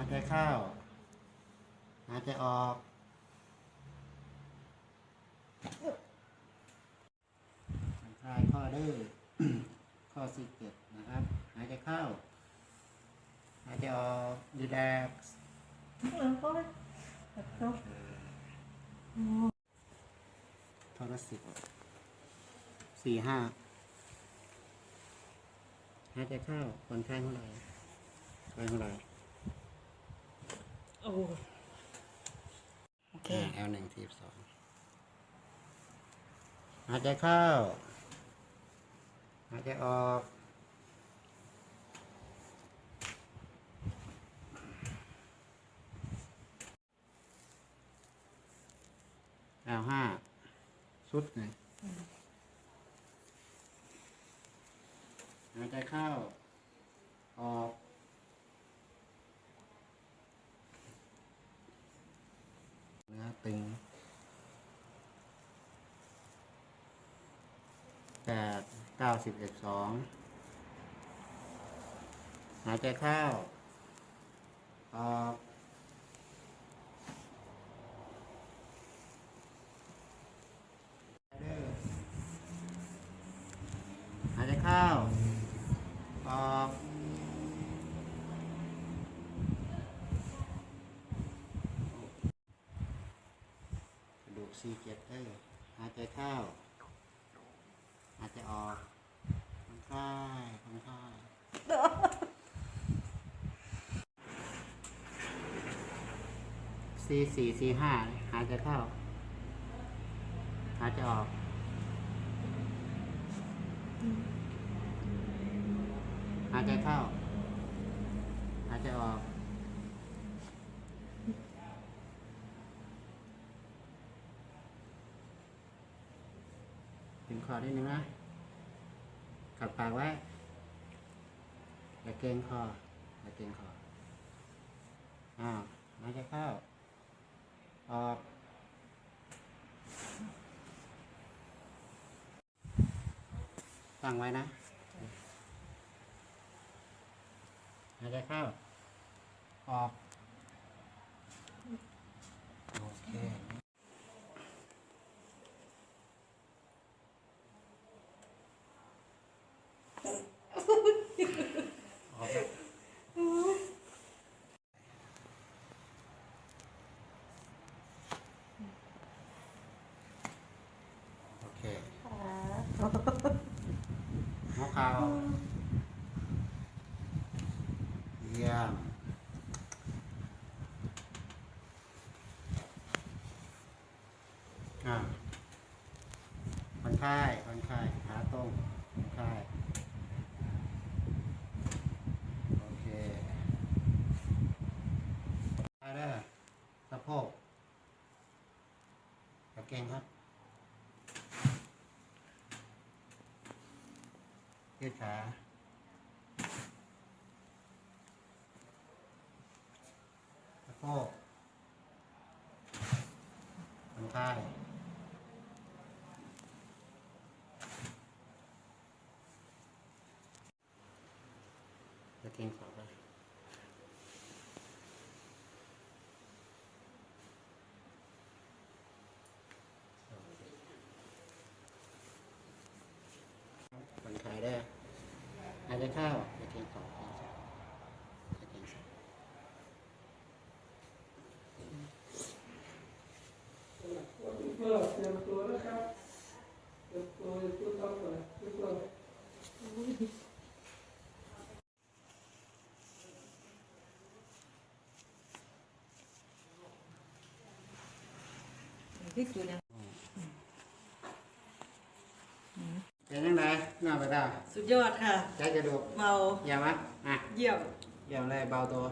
ใจเข้าหายใจออกคลายข้อดื้อ ข้อ17นะครับหายใจเข้าหายใจออกรีแลกซ์ทรสิบ4-5หายใจเข้าคนไข้เท่าไหร่ไปเท่าไหร่โอ้โอเคL1-2หายใจเข้าหายใจออกL5สุดหนึ่งหายใจเข้าออกเนื้อตึง8-9-10-12หายใจเข้าออกหายใจเข้าออกกระดูก47หายใจเข้าหายใจออกคนไข้C4-C5หายใจเข้าหายใจออกหายใจเข้าหายใจออกถึงคอนิดนึงนะกัดปากไว้อย่าเกรงคออย่าเกรงคอหายใจเข้าออกตั้งไว้นะหายใจเข้าออกโอเคออกแล้วโอเคหัวเข่าเยี่ยมคนไข้ขาตรงคนไข้โอเคได้แล้วสะโพกตะเกงครับยืดขาสะโพกคนไข้ตะเกงขอไปคนไข้ได้หายใจเข้าตะเกงขอตะเกงขอเตรียมตัวนะครับเตรียมตัวพูดต้องก่อนพูดต้องที่สุดนะเป็นยังไงหน้าไปได้ สุดยอดค่ะ ใจกระดูก เบา เยี่ยมไหมเยี่ยมเยี่ยมเลยเบาตัว